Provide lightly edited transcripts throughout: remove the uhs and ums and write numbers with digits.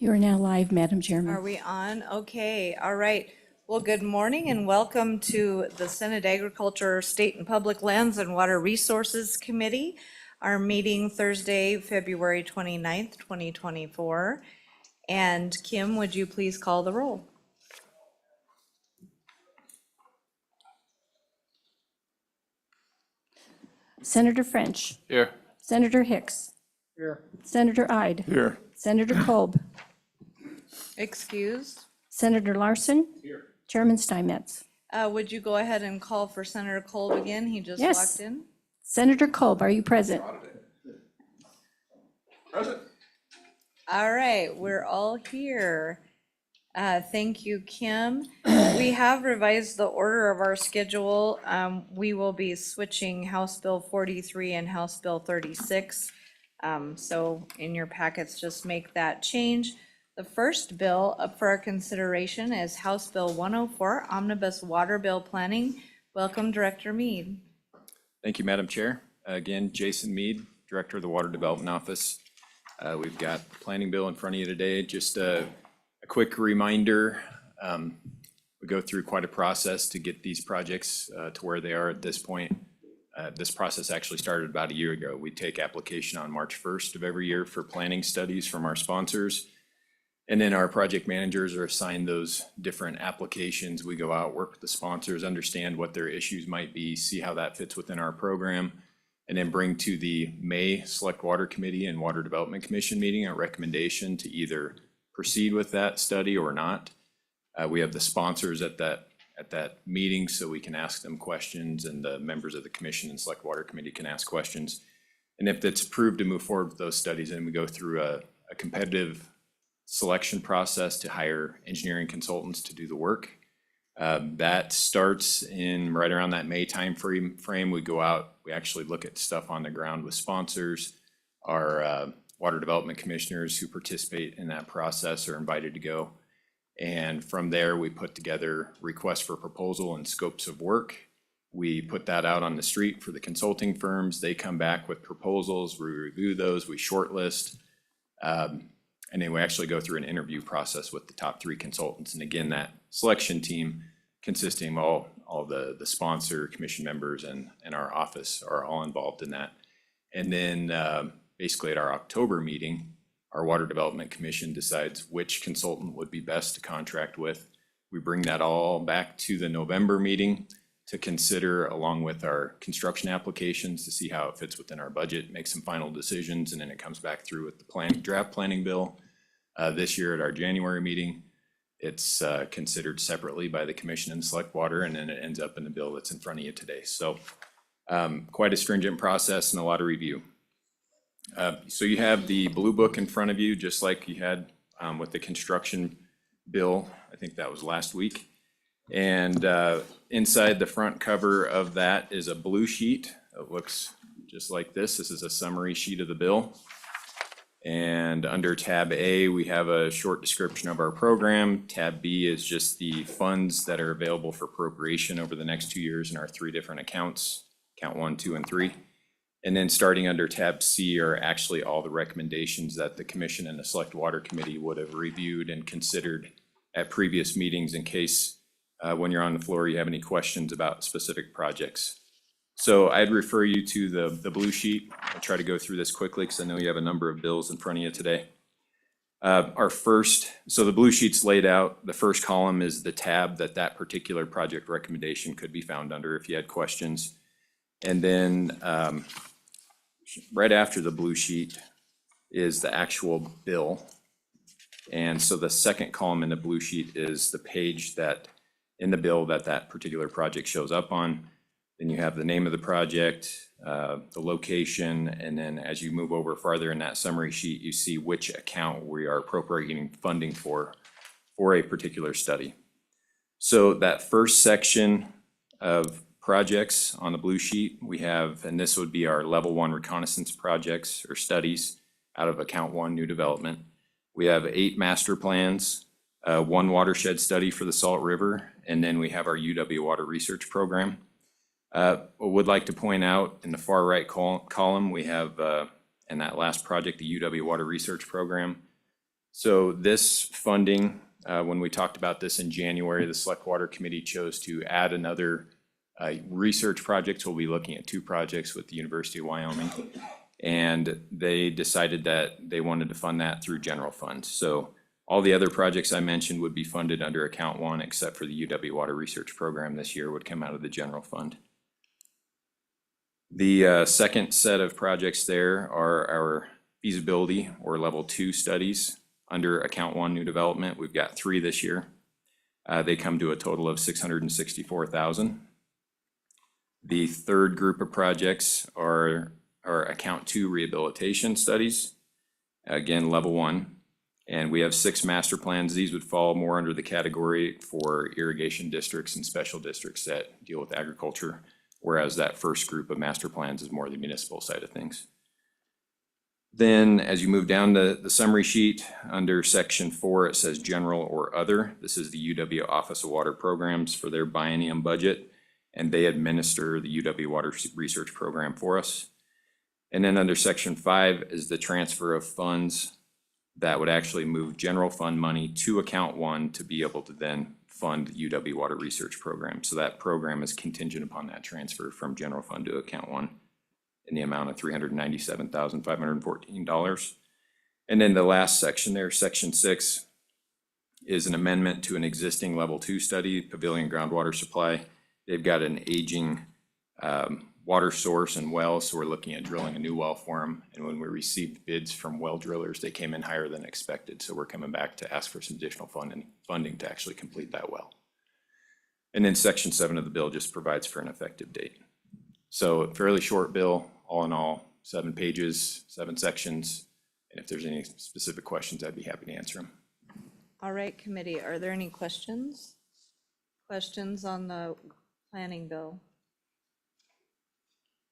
You are now live, Madam Chairman. Are we on? Okay, all right. Well, good morning and welcome to the Senate Agriculture, State and Public Lands and Water Resources Committee. Our meeting Thursday, February 29th, 2024. And Kim, would you please call the roll? Senator French. Here. Senator Hicks. Here. Senator Ide. Here. Senator Kolb. Excused. Senator Larson. Here. Chairman Steinmetz. Would you go ahead and call for Senator Kolb again? He just Yes. walked in. Senator Kolb, are you present? Present. All right, we're all here. Thank you, Kim. We have revised the order of our schedule. We will be switching House Bill 43 and House Bill 36. So in your packets, just make that change. The first bill up for our consideration is House Bill 104, Omnibus Water Bill Planning. Welcome, Director Mead. Thank you, Madam Chair. Again, Jason Mead, Director of the Water Development Office. We've got the planning bill in front of you today. Just a quick reminder, we go through quite a process to get these projects to where they are at this point. This process actually started about a year ago. We take application on March 1st of every year for planning studies from our sponsors. And then our project managers are assigned those different applications. We go out, work with the sponsors, understand what their issues might be, see how that fits within our program, and then bring to the May Select Water Committee and Water Development Commission meeting a recommendation to either proceed with that study or not. We have the sponsors at that meeting so we can ask them questions, and the members of the commission and Select Water Committee can ask questions. And if it's approved to move forward with those studies, then we go through a competitive selection process to hire engineering consultants to do the work. That starts in right around that May time frame. We go out, we actually look at stuff on the ground with sponsors. Our water development commissioners who participate in that process are invited to go. And from there, we put together requests for proposal and scopes of work. We put that out on the street for the consulting firms. They come back with proposals, we review those, we shortlist. And then we actually go through an interview process with the top 3 consultants. And again, that selection team consisting of all the sponsor, commission members, and our office are all involved in that. And then basically at our October meeting, our Water Development Commission decides which consultant would be best to contract with. We bring that all back to the November meeting to consider along with our construction applications to see how it fits within our budget, make some final decisions, and then it comes back through with the draft planning bill. This year at our January meeting, it's considered separately by the commission and Select Water, and then it ends up in the bill that's in front of you today. So quite a stringent process and a lot of review. So you have the blue book in front of you, just like you had with the construction bill. I think that was last week. And inside the front cover of that is a blue sheet. It looks just like this. This is a summary sheet of the bill. And under tab A, we have a short description of our program. Tab B is just the funds that are available for appropriation over the next 2 years in our 3 different accounts, account 1, 2, and 3. And then starting under tab C are actually all the recommendations that the commission and the Select Water Committee would have reviewed and considered at previous meetings in case when you're on the floor you have any questions about specific projects. So I'd refer you to the blue sheet. I'll try to go through this quickly because I know you have a number of bills in front of you today. So the blue sheet's laid out. The first column is the tab that particular project recommendation could be found under if you had questions. And then right after the blue sheet is the actual bill. And so the second column in the blue sheet is the page that in the bill that particular project shows up on. Then you have the name of the project, the location, and then as you move over farther in that summary sheet, you see which account we are appropriating funding for a particular study. So that first section of projects on the blue sheet we have, and this would be our level 1 reconnaissance projects or studies out of account 1, new development. We have 8 master plans, 1 watershed study for the Salt River, and then we have our UW Water Research Program. I would like to point out in the far right column, we have in that last project, the UW Water Research Program. So this funding, when we talked about this in January, the Select Water Committee chose to add another research project. We'll be looking at 2 projects with the University of Wyoming. And they decided that they wanted to fund that through general funds. So all the other projects I mentioned would be funded under account 1, except for the UW Water Research Program this year would come out of the general fund. The second set of projects there are our feasibility or level 2 studies under account 1 new development. We've got 3 this year. They come to a total of $664,000. The third group of projects are account 2 rehabilitation studies. Again, level 1. And we have 6 master plans. These would fall more under the category for irrigation districts and special districts that deal with agriculture, whereas that first group of master plans is more the municipal side of things. Then as you move down the summary sheet, under section 4, it says general or other. This is the UW Office of Water Programs for their biennium budget, and they administer the UW Water Research Program for us. And then under section 5 is the transfer of funds that would actually move general fund money to account 1 to be able to then fund the UW Water Research Program. So that program is contingent upon that transfer from general fund to account 1 in the amount of $397,514. And then the last section there, section 6, is an amendment to an existing level 2 study, Pavilion Groundwater Supply. They've got an aging water source and well, so we're looking at drilling a new well for them. And when we received bids from well drillers, they came in higher than expected. So we're coming back to ask for some additional funding to actually complete that well. And then section 7 of the bill just provides for an effective date. So a fairly short bill, all in all, 7 pages, 7 sections. And if there's any specific questions, I'd be happy to answer them. All right, committee, are there any questions? Questions on the planning bill?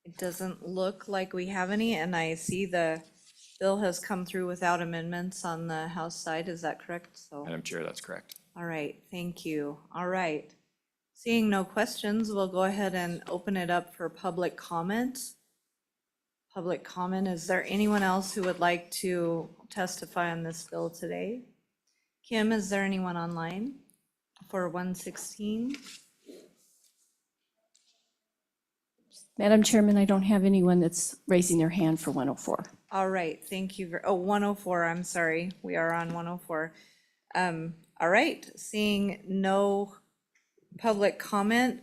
It doesn't look like we have any, and I see the bill has come through without amendments on the House side. Is that correct? So, Madam Chair, that's correct. all right, thank you. All right. Seeing no questions, we'll go ahead and open it up for public comment. Public comment, is there anyone else who would like to testify on this bill today? Kim, is there anyone online for 116? Madam Chairman, I don't have anyone that's raising their hand for 104. All right, thank you. Oh, 104, I'm sorry. We are on 104. All right, seeing no public comment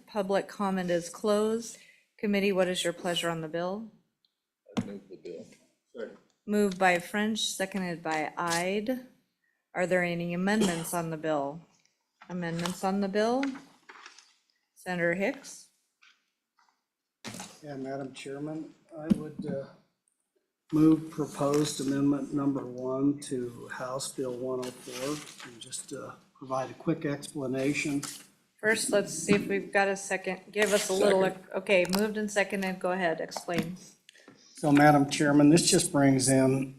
is closed. Committee, what is your pleasure on the bill? Move the bill. Sorry. Moved by French, seconded by Ide. Are there any amendments on the bill? Amendments on the bill? Senator Hicks? Yeah, Madam Chairman, I would move proposed amendment number 1 to House Bill 104 and just provide a quick explanation. First, let's see if we've got a second. Give us a little, okay, moved and seconded. Go ahead, explain. So, Madam Chairman, this just brings in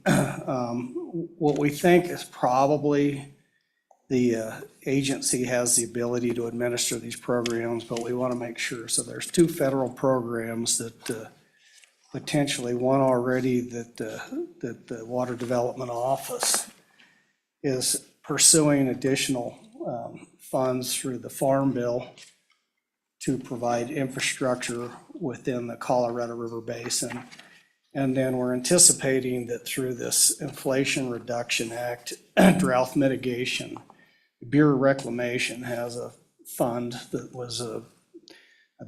what we think is probably the agency has the ability to administer these programs, but we want to make sure. So there's 2 federal programs that potentially, one already that the Water Development Office is pursuing additional funds through the Farm Bill to provide infrastructure within the Colorado River Basin. And then we're anticipating that through this Inflation Reduction Act, drought mitigation, Bureau of Reclamation has a fund that was, I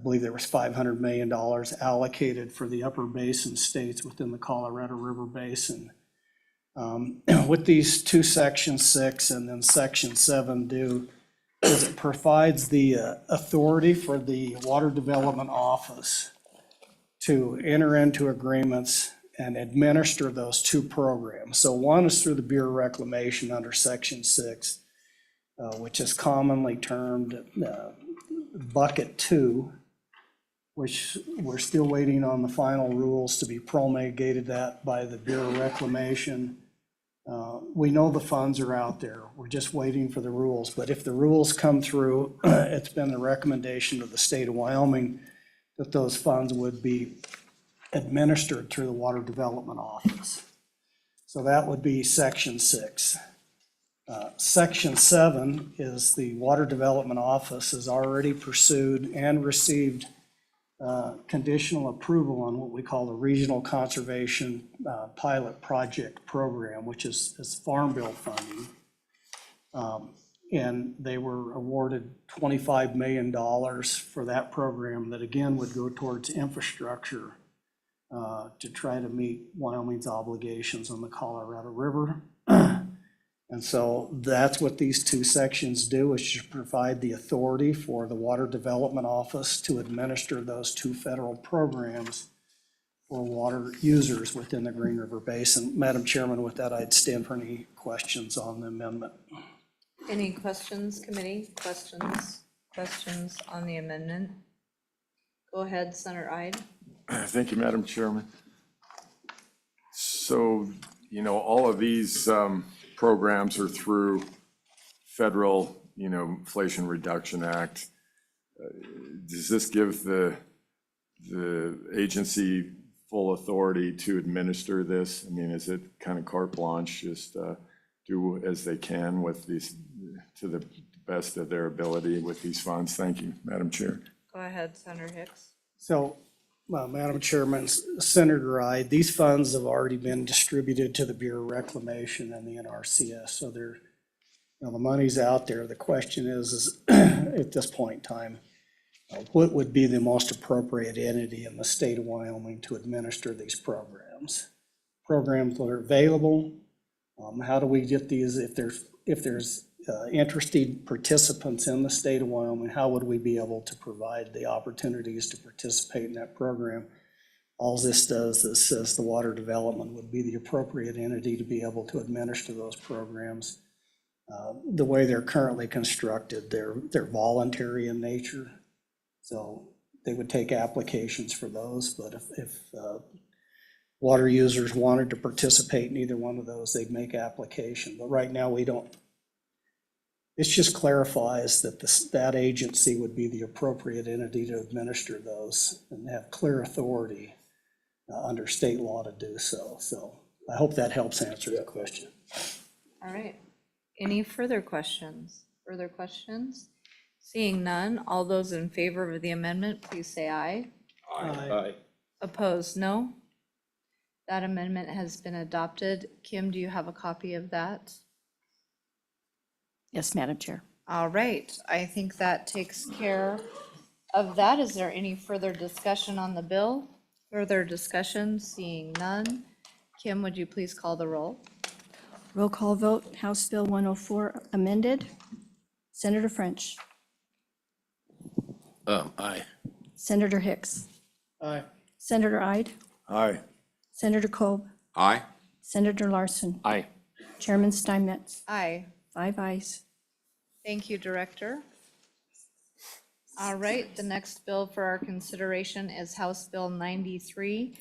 believe there was $500 million allocated for the upper basin states within the Colorado River Basin. What these 2 section 6 and then section 7 do is it provides the authority for the Water Development Office to enter into agreements and administer those 2 programs. So one is through the Bureau of Reclamation under section 6, which is commonly termed bucket 2, which we're still waiting on the final rules to be promulgated that by the Bureau of Reclamation. We know the funds are out there. We're just waiting for the rules. But if the rules come through, it's been the recommendation of the state of Wyoming that those funds would be administered through the Water Development Office. So that would be section 6. Section 7 is the Water Development Office has already pursued and received conditional approval on what we call the Regional Conservation Pilot Project Program, which is Farm Bill funding. And they were awarded $25 million for that program that again would go towards infrastructure to try to meet Wyoming's obligations on the Colorado River. And so that's what these two sections do, is to provide the authority for the Water Development Office to administer those two federal programs for water users within the Green River Basin. Madam Chairman, with that, I'd stand for any questions on the amendment. Any questions, committee? Questions on the amendment? Go ahead, Senator Ide. Thank you, Madam Chairman. So, all of these programs are through federal, Inflation Reduction Act. Does this give the agency full authority to administer this? I mean, is it kind of carte blanche, just do as they can with these, to the best of their ability with these funds? Thank you, Madam Chair. Go ahead, Senator Hicks. So, Madam Chairman, Senator Ide, these funds have already been distributed to the Bureau of Reclamation and the NRCS. So they're, the money's out there. The question is at this point in time, what would be the most appropriate entity in the state of Wyoming to administer these programs? Programs that are available, how do we get these, if there's interested participants in the state of Wyoming, how would we be able to provide the opportunities to participate in that program? All this does is says the Water Development would be the appropriate entity to be able to administer those programs. The way they're currently constructed, they're voluntary in nature. So they would take applications for those, but if water users wanted to participate in either one of those, they'd make application. But right now we don't. It just clarifies that that agency would be the appropriate entity to administer those and have clear authority under state law to do so. So I hope that helps answer that question. All right. Any further questions? Seeing none, all those in favor of the amendment, please say aye. Aye. Opposed, no. That amendment has been adopted. Kim, do you have a copy of that? Yes, Madam Chair. All right, I think that takes care of that. Is there any further discussion on the bill? Further discussion, seeing none. Kim, would you please call the roll? Roll call vote, House Bill 104 amended. Senator French. Aye. Senator Hicks. Aye. Senator Ide. Aye. Senator Kolb. Aye. Senator Larson. Aye. Chairman Steinmetz. Aye. 5 ayes. Thank you, Director. All right, the next bill for our consideration is House Bill 93,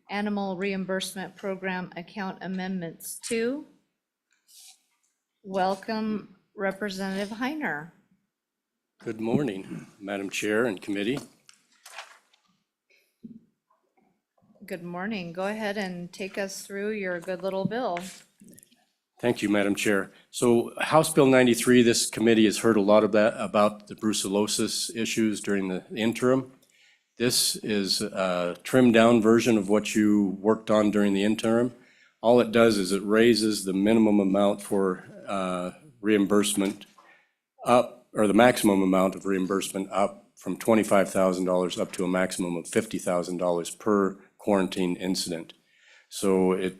Animal Reimbursement Program Account Amendments 2. Welcome, Representative Heiner. Good morning, Madam Chair and committee. Good morning. Go ahead and take us through your good little bill. Thank you, Madam Chair. So House Bill 93, this committee has heard a lot of that about the brucellosis issues during the interim. This is a trimmed down version of what you worked on during the interim. All it does is it raises the minimum amount for reimbursement up, or the maximum amount of reimbursement up from $25,000 up to a maximum of $50,000 per quarantine incident. So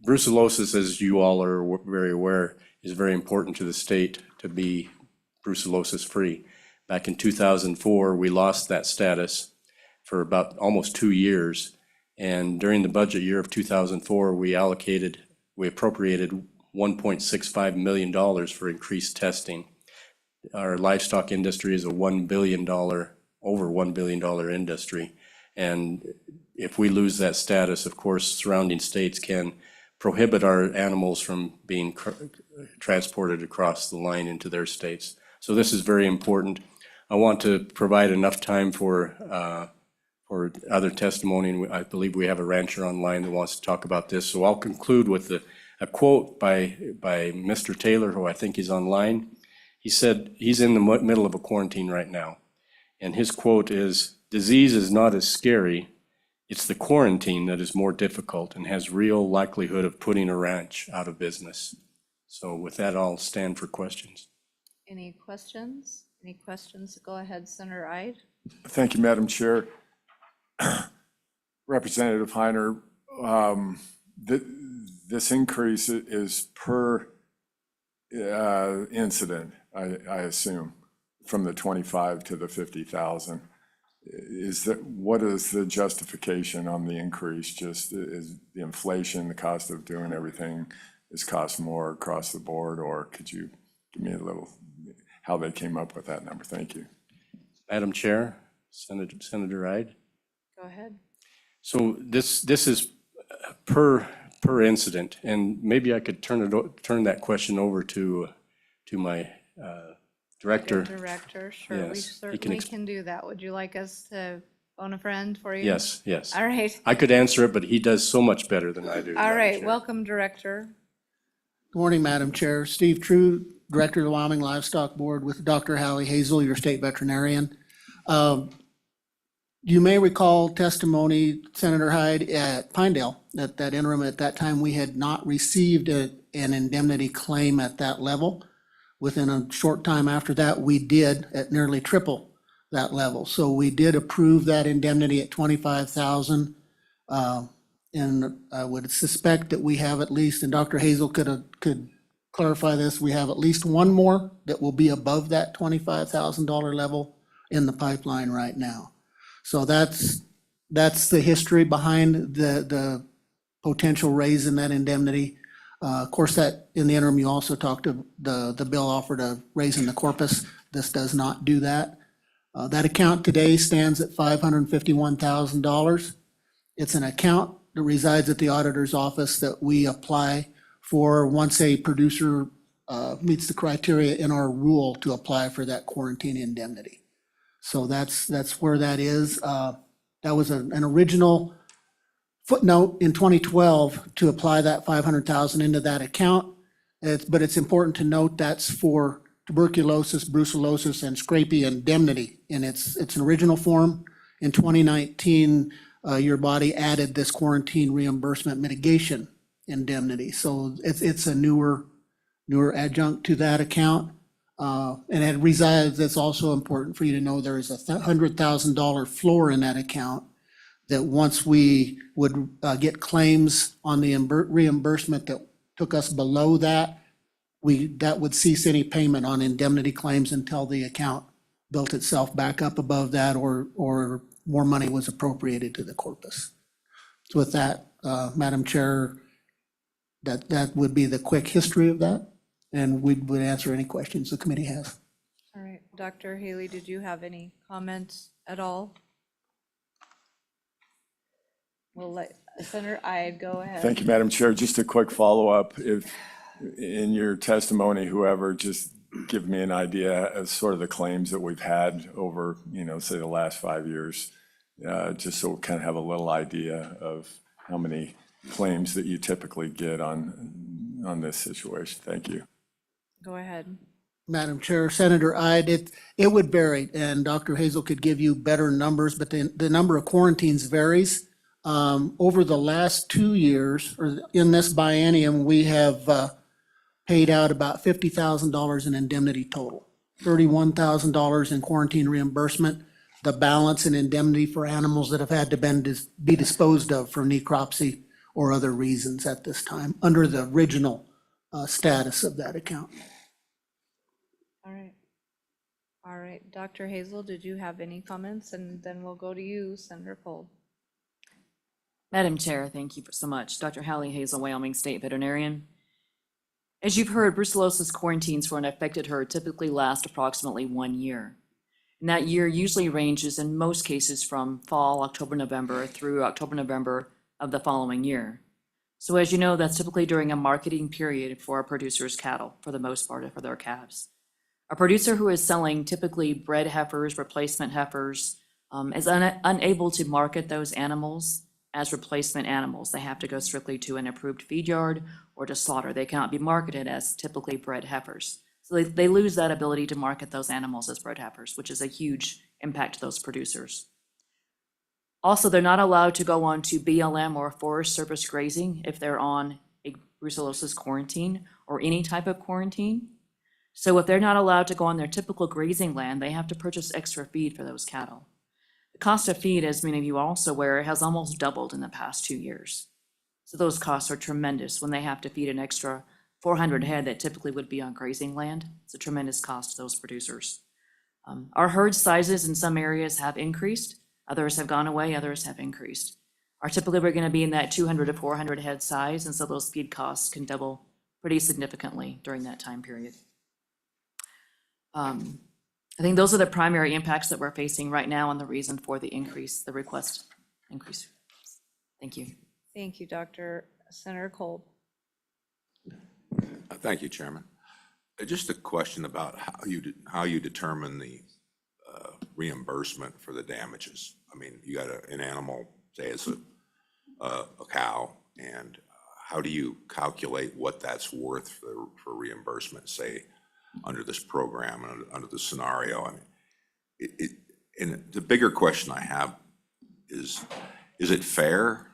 brucellosis, as you all are very aware, is very important to the state to be brucellosis-free. Back in 2004, we lost that status for about almost 2 years. And during the budget year of 2004, we appropriated $1.65 million for increased testing. Our livestock industry is a over $1 billion industry. And if we lose that status, of course, surrounding states can prohibit our animals from being transported across the line into their states. So this is very important. I want to provide enough time for other testimony, and I believe we have a rancher online that wants to talk about this. So I'll conclude with a quote by Mr. Taylor, who I think is online. He said he's in the middle of a quarantine right now. And his quote is, "Disease is not as scary. It's the quarantine that is more difficult and has real likelihood of putting a ranch out of business." So with that, I'll stand for questions. Any questions? Any questions? Go ahead, Senator Ide. Thank you, Madam Chair. Representative Heiner, this increase is per incident, I assume, from the 25 to the 50,000. What is the justification on the increase? Just is the inflation, the cost of doing everything is cost more across the board, or could you give me a little, how they came up with that number? Thank you. Madam Chair, Senator Ide. Go ahead. So this is per incident, and maybe I could turn that question over to my director. Director, sure, we Yes, he can certainly can do that. Would you like us to phone a friend for you? Yes. All right, I could answer it, but he does so much better than I do. all Madam right, Chair. welcome, Director. Good morning, Madam Chair. Steve True, Director of the Wyoming Livestock Board, with Dr. Hallie Hazel, your state veterinarian. You may recall testimony, Senator Hyde, at Pinedale, that interim, at that time, we had not received an indemnity claim at that level. Within a short time after that, we did at nearly triple that level. So we did approve that indemnity at 25,000. And I would suspect that we have at least, and Dr. Hazel could clarify this, we have at least one more that will be above that $25,000 level in the pipeline right now. So that's the history behind the potential raise in that indemnity. Of course, that in the interim, you also talked to the bill offered a raise in the corpus. This does not do that. That account today stands at $551,000. It's an account that resides at the auditor's office that we apply for once a producer meets the criteria in our rule to apply for that quarantine indemnity. So that's where that is. That was an original footnote in 2012 to apply that 500,000 into that account. But it's important to note that's for tuberculosis, brucellosis, and scrapie indemnity in its original form. In 2019, your body added this quarantine reimbursement mitigation indemnity. So it's a newer adjunct to that account. And it resides, it's also important for you to know there is a $100,000 floor in that account that once we would get claims on the reimbursement that took us below that, that would cease any payment on indemnity claims until the account built itself back up above that or more money was appropriated to the corpus. So with that, Madam Chair, that would be the quick history of that, and we would answer any questions the committee has. All right, Dr. Haley, did you have any comments at all? We'll let Senator Ide go ahead. Thank you, Madam Chair. Just a quick follow-up. If in your testimony, whoever, just give me an idea of sort of the claims that we've had over, say the last 5 years, just so we kind of have a little idea of how many claims that you typically get on this situation. Thank you. Go ahead. Madam Chair, Senator Ide, it would vary, and Dr. Hazel could give you better numbers, but the number of quarantines varies. Over the last 2 years, or in this biennium, we have paid out about $50,000 in indemnity total, $31,000 in quarantine reimbursement, the balance in indemnity for animals that have had to be disposed of for necropsy or other reasons at this time, under the original status of that account. All right. All right, Dr. Hazel, did you have any comments? And then we'll go to you, Senator Pohl. Madam Chair, thank you so much. Dr. Hallie Hazel, Wyoming State Veterinarian. As you've heard, brucellosis quarantines for an affected herd typically last approximately 1 year. And that year usually ranges in most cases from fall, October, November through October, November of the following year. So as you know, that's typically during a marketing period for a producer's cattle, for the most part, for their calves. A producer who is selling typically bred heifers, replacement heifers, is unable to market those animals as replacement animals. They have to go strictly to an approved feed yard or to slaughter. They cannot be marketed as typically bred heifers. So they lose that ability to market those animals as bred heifers, which is a huge impact to those producers. Also, they're not allowed to go on to BLM or Forest Service grazing if they're on a brucellosis quarantine or any type of quarantine. So if they're not allowed to go on their typical grazing land, they have to purchase extra feed for those cattle. The cost of feed, as many of you also aware, has almost doubled in the past 2 years. So those costs are tremendous when they have to feed an extra 400 head that typically would be on grazing land. It's a tremendous cost to those producers. Our herd sizes in some areas have increased, others have gone away, others have increased. Typically, we're going to be in that 200 to 400 head size, and so those feed costs can double pretty significantly during that time period. I think those are the primary impacts that we're facing right now and the reason for the increase, the request increase. Thank you. Thank you, Dr. Senator Kolb. Thank you, Chairman. Just a question about how you determine the reimbursement for the damages. I mean, you got an animal, say it's a cow, and how do you calculate what that's worth for reimbursement, say, under this program and under the scenario? I mean, and the bigger question I have is it fair?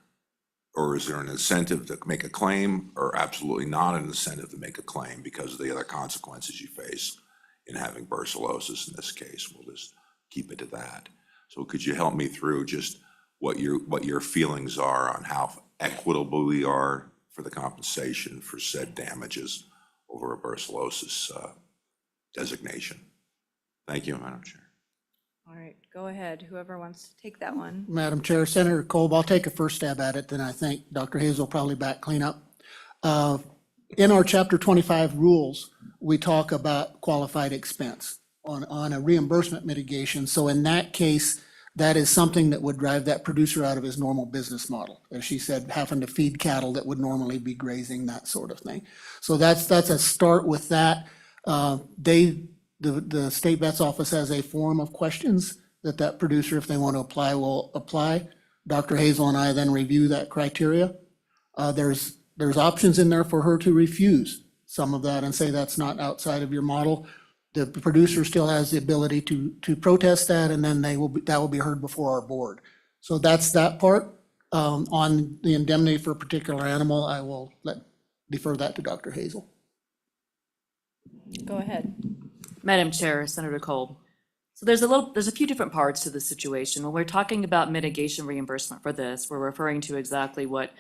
Or is there an incentive to make a claim, or absolutely not an incentive to make a claim because of the other consequences you face in having brucellosis in this case? We'll just keep it to that. So could you help me through just what your feelings are on how equitable we are for the compensation for said damages over a brucellosis designation? Thank you, Madam Chair. All right, go ahead. Whoever wants to take that one. Madam Chair, Senator Kolb, I'll take a first stab at it, then I think Dr. Hazel will probably back clean up. In our Chapter 25 rules, we talk about qualified expense on a reimbursement mitigation. So in that case, that is something that would drive that producer out of his normal business model. As she said, having to feed cattle that would normally be grazing, that sort of thing. So that's a start with that. The state vet's office has a form of questions that producer, if they want to apply, will apply. Dr. Hazel and I then review that criteria. There's options in there for her to refuse some of that and say that's not outside of your model. The producer still has the ability to protest that, and then that will be heard before our board. So that's that part. On the indemnity for a particular animal, I will defer that to Dr. Hazel. Go ahead. Madam Chair, Senator Kolb. So there's a few different parts to the situation. When we're talking about mitigation reimbursement for this, we're referring to exactly what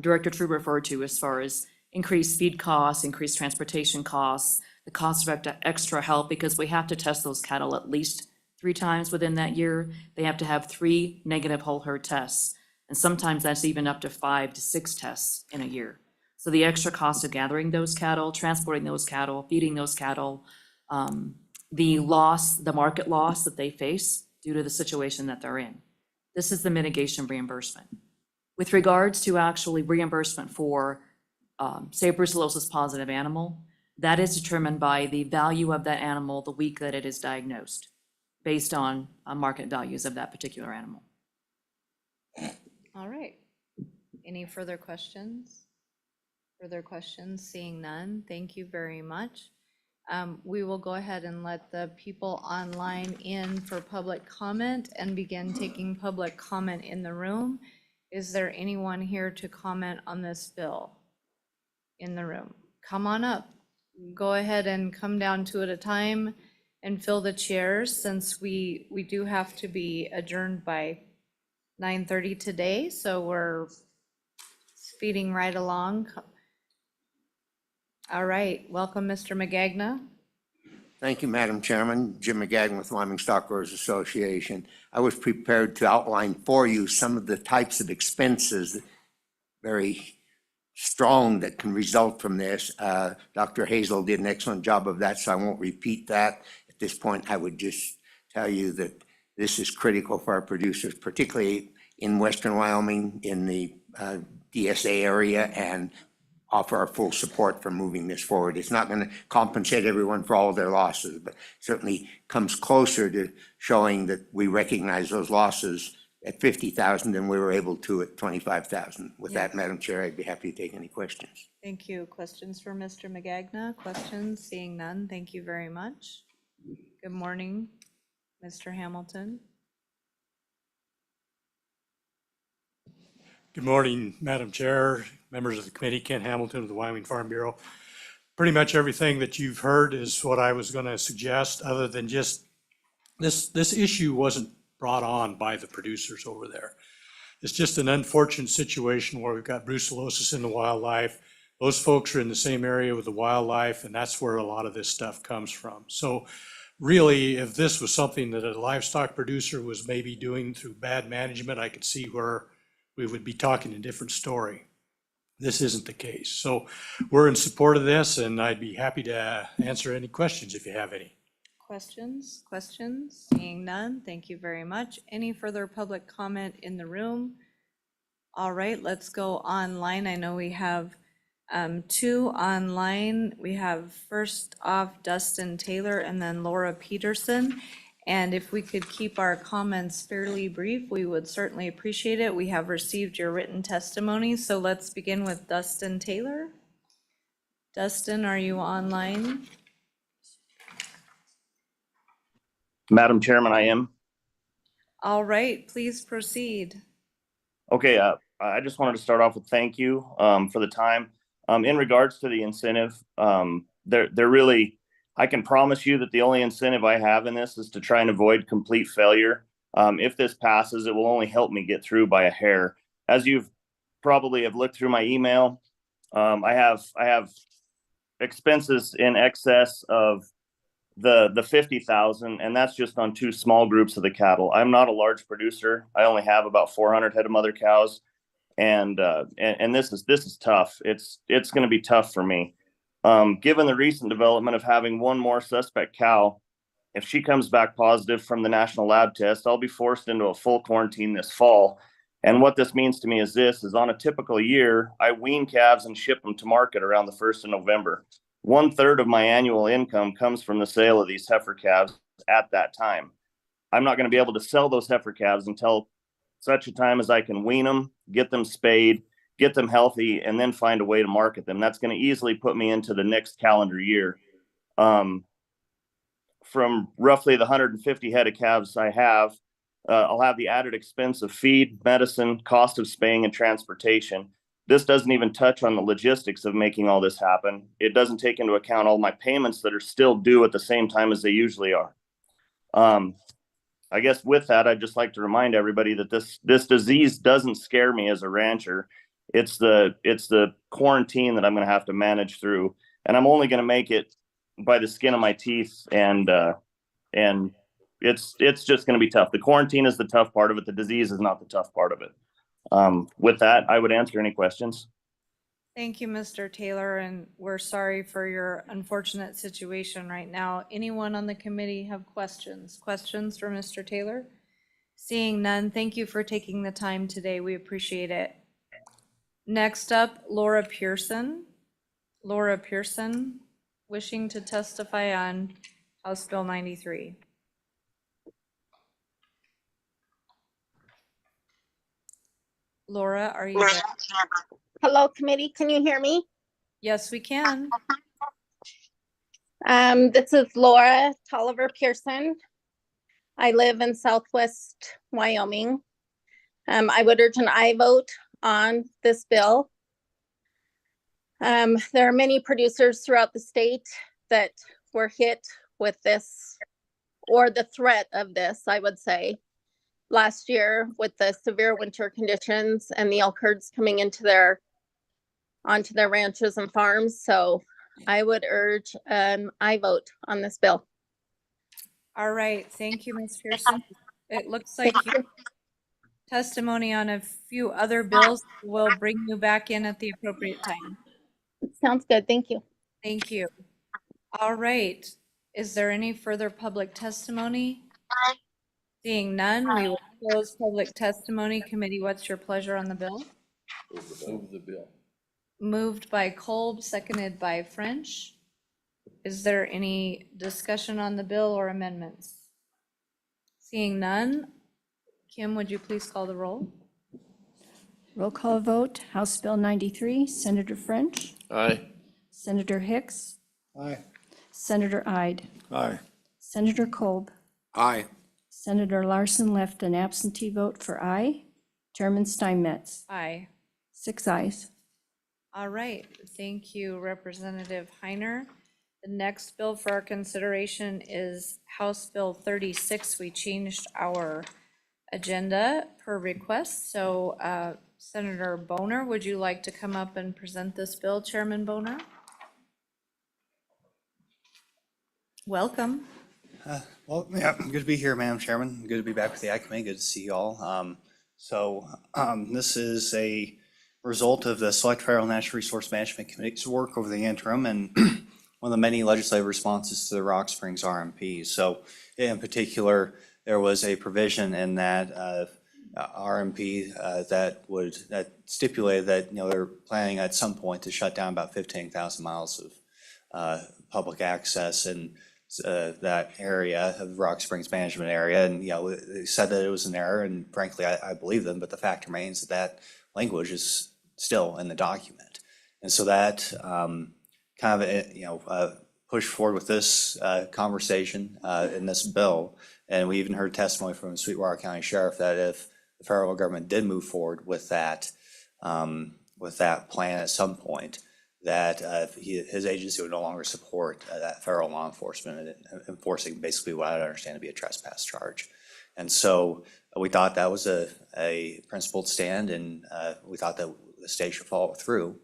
Director True referred to as far as increased feed costs, increased transportation costs, the cost of extra help, because we have to test those cattle at least 3 times within that year. They have to have 3 negative whole herd tests, and sometimes that's even up to 5 to 6 tests in a year. So the extra cost of gathering those cattle, transporting those cattle, feeding those cattle, the market loss that they face due to the situation that they're in. This is the mitigation reimbursement. With regards to actually reimbursement for, say, a brucellosis positive animal, that is determined by the value of that animal the week that it is diagnosed, based on market values of that particular animal. All right. Any further questions? Further questions? Seeing none, thank you very much. We will go ahead and let the people online in for public comment and begin taking public comment in the room. Is there anyone here to comment on this bill in the room? Come on up. Go ahead and come down 2 at a time and fill the chairs, since we do have to be adjourned by 9:30 today, so we're speeding right along. All right, welcome, Mr. Magagna. Thank you, Madam Chairman. Jim McGaggan with Wyoming Stock Growers Association. I was prepared to outline for you some of the types of expenses, very strong, that can result from this. Dr. Hazel did an excellent job of that, so I won't repeat that. At this point, I would just tell you that this is critical for our producers, particularly in Western Wyoming, in the DSA area, and offer our full support for moving this forward. It's not going to compensate everyone for all of their losses, but certainly comes closer to showing that we recognize those losses at 50,000 than we were able to at 25,000. With that, Yes. Madam Chair, I'd be happy to take any questions. Thank you. Questions for Mr. Magagna? Questions? Seeing none, thank you very much. Good morning, Mr. Hamilton. Good morning, Madam Chair, members of the committee, Ken Hamilton of the Wyoming Farm Bureau. Pretty much everything that you've heard is what I was going to suggest, other than just this issue wasn't brought on by the producers over there. It's just an unfortunate situation where we've got brucellosis in the wildlife. Those folks are in the same area with the wildlife, and that's where a lot of this stuff comes from. So really, if this was something that a livestock producer was maybe doing through bad management, I could see where we would be talking a different story. This isn't the case. So we're in support of this, and I'd be happy to answer any questions if you have any. Questions? Questions? Seeing none, thank you very much. Any further public comment in the room? All right, let's go online. I know we have two online. We have first off Dustin Taylor and then Laura Peterson. And if we could keep our comments fairly brief, we would certainly appreciate it. We have received your written testimony, so let's begin with Dustin Taylor. Dustin, are you online? Madam Chairman, I am. All right, please proceed. Okay, I just wanted to start off with thank you for the time. In regards to the incentive, they're really, I can promise you that the only incentive I have in this is to try and avoid complete failure. If this passes, it will only help me get through by a hair. As you've probably have looked through my email, I have expenses in excess of the 50,000, and that's just on two small groups of the cattle. I'm not a large producer. I only have about 400 head of mother cows, and this is tough. It's going to be tough for me. Given the recent development of having one more suspect cow, if she comes back positive from the national lab test, I'll be forced into a full quarantine this fall. And what this means to me is on a typical year, I wean calves and ship them to market around the 1st of November. 1/3 of my annual income comes from the sale of these heifer calves at that time. I'm not going to be able to sell those heifer calves until such a time as I can wean them, get them spayed, get them healthy, and then find a way to market them. That's going to easily put me into the next calendar year. From roughly the 150 head of calves I have, I'll have the added expense of feed, medicine, cost of spaying, and transportation. This doesn't even touch on the logistics of making all this happen. It doesn't take into account all my payments that are still due at the same time as they usually are. I guess with that, I'd just like to remind everybody that this disease doesn't scare me as a rancher. It's the quarantine that I'm going to have to manage through, and I'm only going to make it by the skin of my teeth. And it's just going to be tough. The quarantine is the tough part of it. The disease is not the tough part of it. With that, I would answer any questions. Thank you, Mr. Taylor, and we're sorry for your unfortunate situation right now. Anyone on the committee have questions? Questions for Mr. Taylor? Seeing none, thank you for taking the time today. We appreciate it. Next up, Laura Pearson. Laura Pearson, wishing to testify on House Bill 93. Laura, are you there? Hello, committee. Can you hear me? Yes, we can. This is Laura Tolliver Pearson. I live in Southwest Wyoming. I would urge an aye vote on this bill. There are many producers throughout the state that were hit with this, or the threat of this, I would say, last year with the severe winter conditions and the elk herds coming onto their ranches and farms. So I would urge an aye vote on this bill. All right, thank you, Ms. Pearson. It looks like your testimony on a few other bills will bring you back in at the appropriate time. Sounds good. Thank you. Thank you. All right, is there any further public testimony? Seeing none, we will close public testimony. Committee, what's your pleasure on the bill? Move the bill. Moved by Kolb, seconded by French. Is there any discussion on the bill or amendments? Seeing none, Kim, would you please call the roll? Roll call vote, House Bill 93, Senator French, Aye. Senator Hicks, Aye. Senator Ide, Aye. Senator Kolb, Aye. Senator Larson left an absentee vote for aye. Chairman Steinmetz, Aye. 6 ayes. All right, thank you, Representative Heiner. The next bill for our consideration is House Bill 36. We changed our agenda per request, so Senator Boner, would you like to come up and present this bill, Chairman Boner? Welcome. Well, yeah, good to be here, Madam Chairman. Good to be back with the Ag Committee. Good to see you all. This is a result of the Select Federal Natural Resource Management Committee's work over the interim and one of the many legislative responses to the Rock Springs RMP. So in particular, there was a provision in that RMP that stipulated that, they're planning at some point to shut down about 15,000 miles of public access and that area of Rock Springs management area. And, they said that it was an error, and frankly, I believe them, but the fact remains that that language is still in the document. And so that pushed forward with this conversation in this bill. And we even heard testimony from Sweetwater County Sheriff that if the federal government did move forward with that plan at some point, that his agency would no longer support that federal law enforcement and enforcing basically what I understand to be a trespass charge. And so we thought that was a principled stand, and we thought that the state should follow through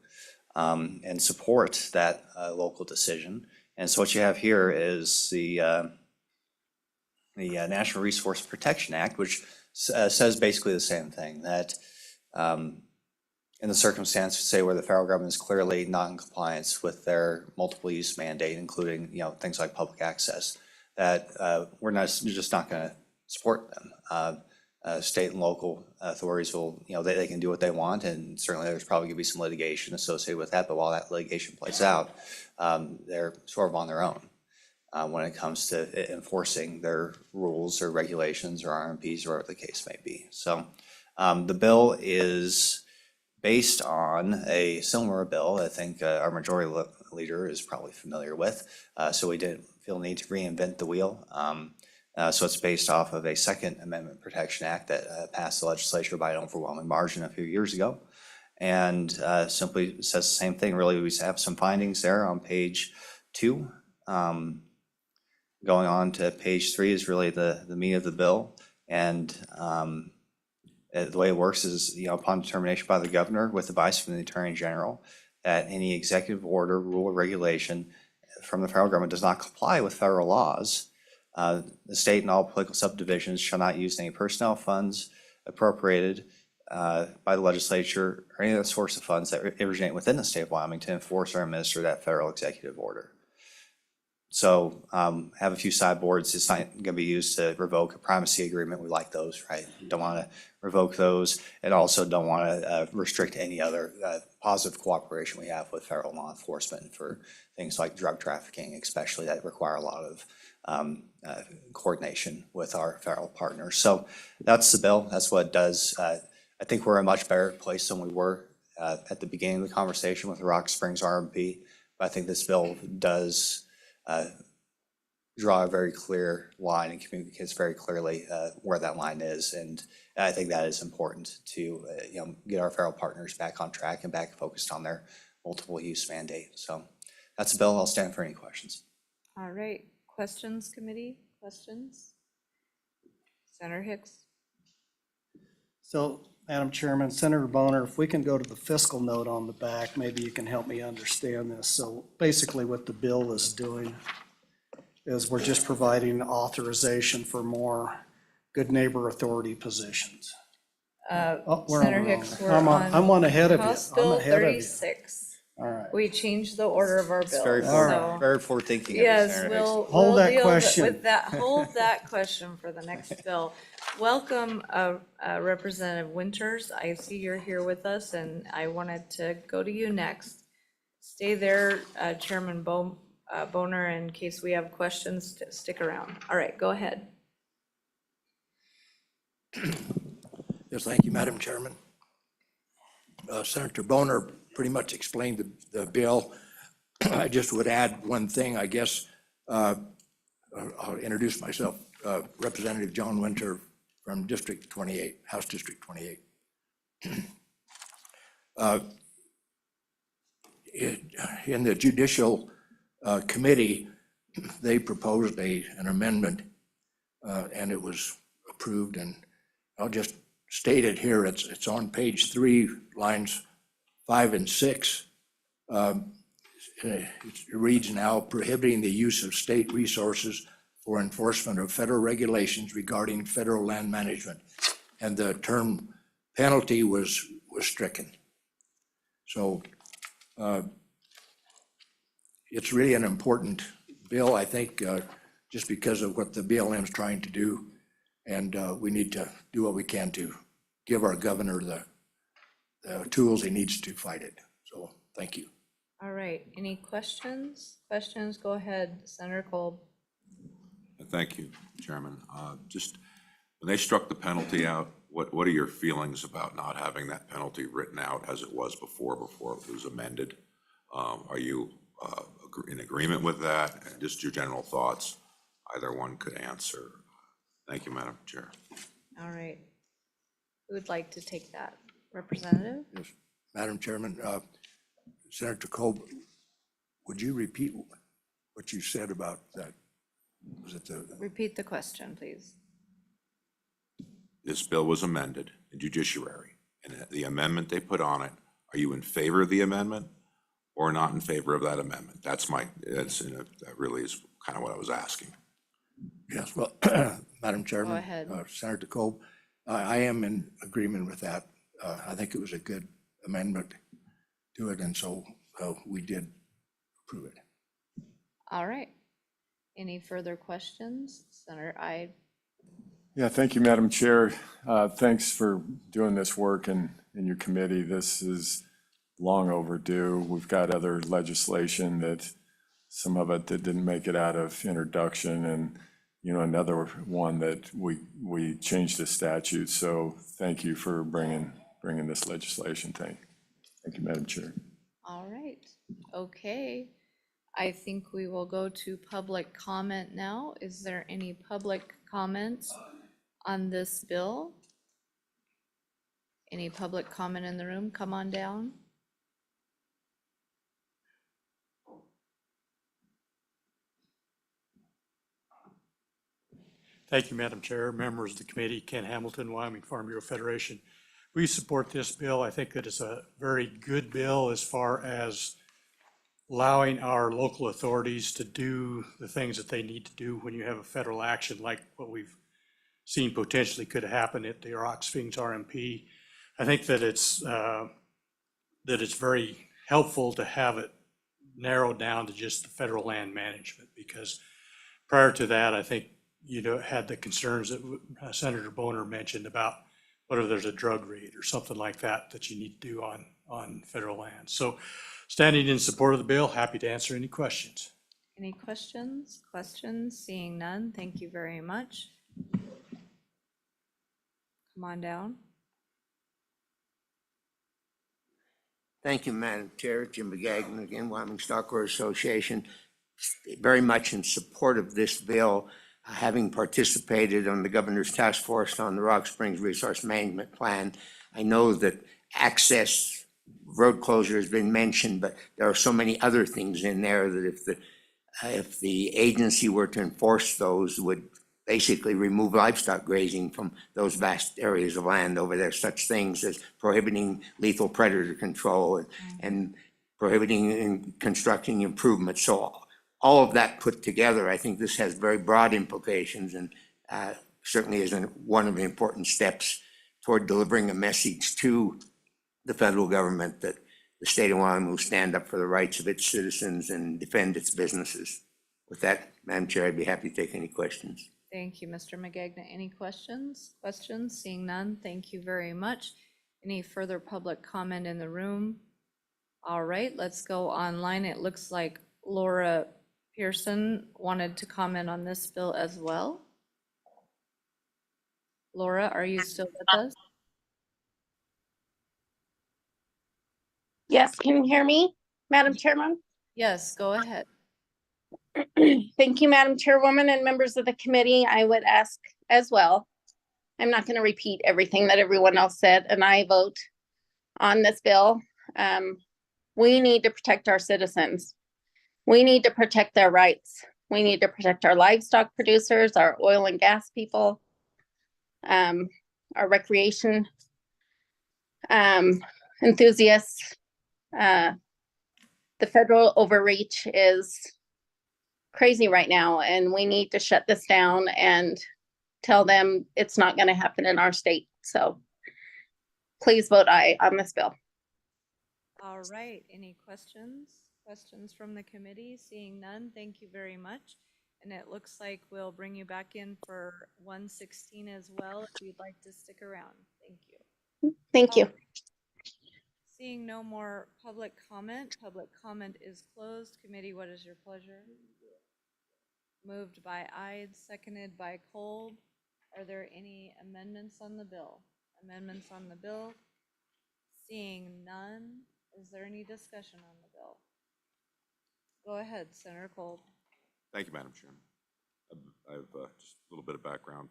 and support that local decision. And so what you have here is the National Resource Protection Act, which says basically the same thing, that in the circumstances, say, where the federal government is clearly not in compliance with their multiple use mandate, including, things like public access, that we're just not going to support them. State and local authorities will, they can do what they want, and certainly there's probably going to be some litigation associated with that, but while that litigation plays out, they're sort of on their own when it comes to enforcing their rules or regulations or RMPs or whatever the case may be. So the bill is based on a similar bill I think our majority leader is probably familiar with. So we didn't feel the need to reinvent the wheel. So it's based off of a Second Amendment Protection Act that passed the legislature by an overwhelming margin a few years ago. And simply says the same thing. Really, we have some findings there on page 2. Going on to page 3 is really the meat of the bill. And the way it works is, upon determination by the governor with advice from the Attorney General, that any executive order, rule, or regulation from the federal government does not comply with federal laws, the state and all political subdivisions shall not use any personnel funds appropriated by the legislature or any other source of funds that originate within the state of Wyoming to enforce or administer that federal executive order. So have a few sideboards. It's not going to be used to revoke a primacy agreement. We like those, right? Don't want to revoke those, and also don't want to restrict any other positive cooperation we have with federal law enforcement for things like drug trafficking, especially that require a lot of coordination with our federal partners. So that's the bill. That's what it does. I think we're in a much better place than we were at the beginning of the conversation with the Rock Springs RMP. But I think this bill does draw a very clear line and communicates very clearly where that line is. And I think that is important to get our federal partners back on track and back focused on their multiple use mandate. So that's the bill. I'll stand for any questions. All right, questions, committee, questions? Senator Hicks? So, Madam Chairman, Senator Boner, if we can go to the fiscal note on the back, maybe you can help me understand this. So basically what the bill is doing is we're just providing authorization for more good neighbor authority positions. Oh, we're on Senator the wrong- Hicks, we're I'm on one ahead of you. House I'm Bill ahead of you. 36. All right. We changed the order of our It's bill, very so. very forward thinking. Yes, we'll Hold that deal question. with that, hold that question for the next bill. Welcome, Representative Winters. I see you're here with us, and I wanted to go to you next. Stay there, Chairman Boner, in case we have questions, stick around. All right, go ahead. Yes, thank you, Madam Chairman. Senator Boner pretty much explained the bill. I just would add one thing, I guess. I'll introduce myself, Representative John Winter from District 28, House District 28. In the Judicial Committee, they proposed an amendment, and it was approved, and I'll just state it here. It's on page 3, lines 5 and 6. It reads now, prohibiting the use of state resources for enforcement of federal regulations regarding federal land management. And the term penalty was stricken. So it's really an important bill, I think, just because of what the BLM is trying to do. And we need to do what we can to give our governor the tools he needs to fight it. So thank you. All right, any questions? Questions, go ahead, Senator Kolb. Thank you, Chairman. Just when they struck the penalty out, what are your feelings about not having that penalty written out as it was before it was amended? Are you in agreement with that? And just your general thoughts, either one could answer. Thank you, Madam Chair. All right. Who would like to take that? Representative? Yes, Madam Chairman, Senator Kolb, would you repeat what you said about that? Was it Repeat the question, please. This bill was amended in judiciary, and the amendment they put on it, are you in favor of the amendment or not in favor of that amendment? That really is kind of what I was asking. Yes, well, Madam Chairman. Go ahead. Senator Kolb, I am in agreement with that. I think it was a good amendment to it, and so we did approve it. All right. Any further questions? Senator Ide. Yeah, thank you, Madam Chair. Thanks for doing this work in your committee. This is long overdue. We've got other legislation that some of it that didn't make it out of introduction, and another one that we changed the statute. So thank you for bringing this legislation. Thank you, Madam Chair. All right. Okay. I think we will go to public comment now. Is there any public comments on this bill? Any public comment in the room? Come on down. Thank you, Madam Chair, members of the committee, Ken Hamilton, Wyoming Farm Bureau Federation. We support this bill. I think that it's a very good bill as far as allowing our local authorities to do the things that they need to do when you have a federal action like what we've seen potentially could happen at the Rock Springs RMP. I think that it's very helpful to have it narrowed down to just the federal land management, because prior to that, I think had the concerns that Senator Boner mentioned about whether there's a drug raid or something like that you need to do on federal land. So standing in support of the bill, happy to answer any questions. Any questions? Questions? Seeing none, thank you very much. Come on down. Thank you, Madam Chair. Jim McGagnon again, Wyoming Stockgrowers Association. Very much in support of this bill, having participated on the Governor's Task Force on the Rock Springs Resource Management Plan. I know that access, road closure has been mentioned, but there are so many other things in there that if the agency were to enforce those, would basically remove livestock grazing from those vast areas of land over there, such things as prohibiting lethal predator control and prohibiting and constructing improvements. So all of that put together, I think this has very broad implications, and certainly is one of the important steps toward delivering a message to the federal government that the state of Wyoming will stand up for the rights of its citizens and defend its businesses. With that, Madam Chair, I'd be happy to take any questions. Thank you, Mr. McGagnon. Any questions? Questions? Seeing none, thank you very much. Any further public comment in the room? All right, let's go online. It looks like Laura Pearson wanted to comment on this bill as well. Laura, are you still with us? can hear me, Madam Chairman? Yes, go ahead. Thank you, Madam Chairwoman and members of the committee. I would ask as well. I'm not going to repeat everything that everyone else said, and I vote on this bill. We need to protect our citizens. We need to protect their rights. We need to protect our livestock producers, our oil and gas people, our recreation enthusiasts. The federal overreach is crazy right now, and we need to shut this down and tell them it's not going to happen in our state. So please vote aye on this bill. All right, any questions? Questions from the committee? Seeing none, thank you very much. And it looks like we'll bring you back in for 116 as well if you'd like to stick around. Thank you. Thank you. Seeing no more public comment is closed. Committee, what is your pleasure? Moved by Ide, seconded by Kolb. Are there any amendments on the bill? Amendments on the bill? Seeing none, is there any discussion on the bill? Go ahead, Senator Kolb. Thank you, Madam Chairman. I've just a little bit of background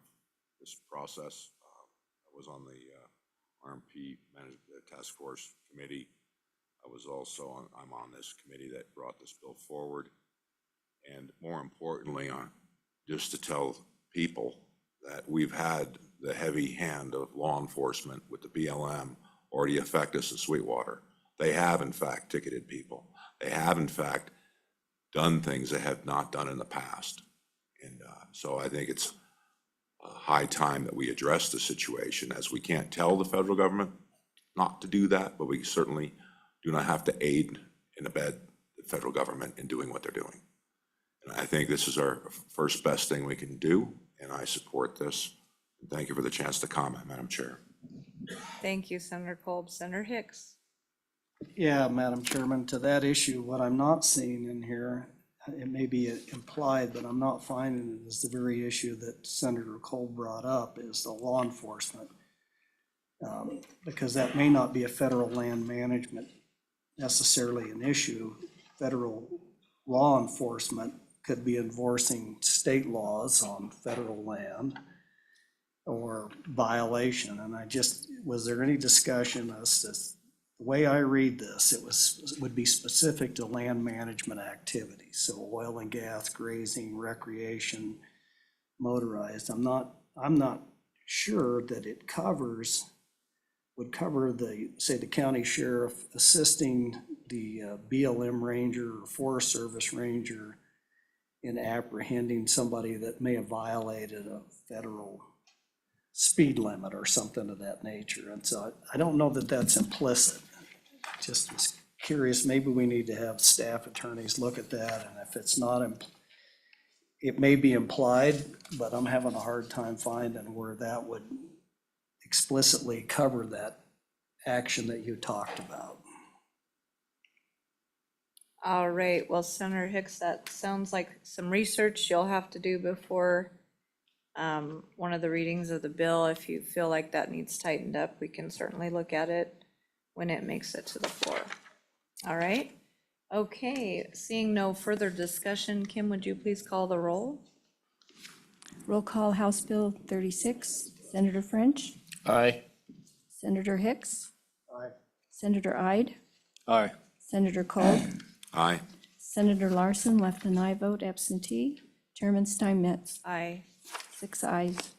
this process. I was on the RMP Task Force Committee. I'm on this committee that brought this bill forward. And more importantly, just to tell people that we've had the heavy hand of law enforcement with the BLM already affect us in Sweetwater. They have, in fact, ticketed people. They have, in fact, done things they have not done in the past. And so I think it's high time that we address the situation, as we can't tell the federal government not to do that, but we certainly do not have to aid and abet the federal government in doing what they're doing. And I think this is our first best thing we can do, and I support this. Thank you for the chance to comment, Madam Chair. Thank you, Senator Kolb. Senator Hicks. Yeah, Madam Chairman, to that issue, what I'm not seeing in here, it may be implied, but I'm not finding it, is the very issue that Senator Kolb brought up, is the law enforcement. Because that may not be a federal land management necessarily an issue. Federal law enforcement could be enforcing state laws on federal land or violation. And was there any discussion as to the way I read this, it would be specific to land management activities. So oil and gas, grazing, recreation, motorized. I'm not sure that it would cover the county sheriff assisting the BLM ranger or Forest Service ranger in apprehending somebody that may have violated a federal speed limit or something of that nature. And so I don't know that that's implicit. Just was curious, maybe we need to have staff attorneys look at that, and if it's not, it may be implied, but I'm having a hard time finding where that would explicitly cover that action that you talked about. All right, well, Senator Hicks, that sounds like some research you'll have to do before one of the readings of the bill. If you feel like that needs tightened up, we can certainly look at it when it makes it to the floor. All right, okay, seeing no further discussion, Kim, would you please call the roll? Roll call, House Bill 36. Senator French. Aye. Senator Hicks. Aye. Senator Ide. Aye. Senator Kolb. Aye. Senator Larson, left an aye vote, absentee. Chairman Steinmetz. Aye. 6 ayes.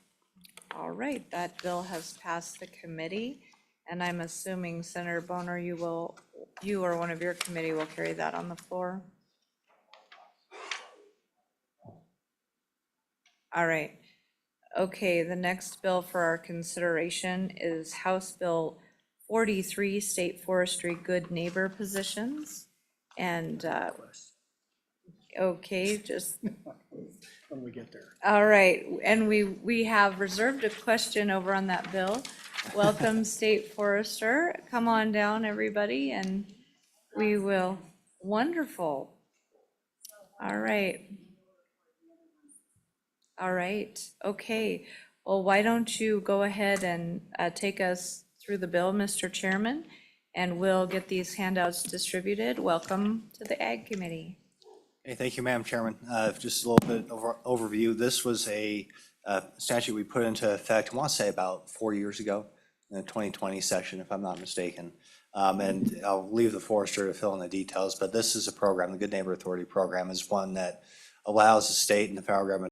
All right, that bill has passed the committee, and I'm assuming Senator Boner, you or one of your committee will carry that on the floor. All right. Okay, the next bill for our consideration is House Bill 43, State Forestry Good Neighbor Positions. And, okay, just, When we get there. all right, and we have reserved a question over on that bill. Welcome, State Forester. Come on down, everybody, and we will, wonderful. All right. All right, okay. Well, why don't you go ahead and take us through the bill, Mr. Chairman? and we'll get these handouts distributed. Welcome to the Ag Committee. Hey, thank you, Madam Chairman. Just a little bit of overview. This was a statute we put into effect, I want to say about 4 years ago, in the 2020 session, if I'm not mistaken. And I'll leave the forester to fill in the details, but this is a program, the Good Neighbor Authority program is one that allows the state and the federal government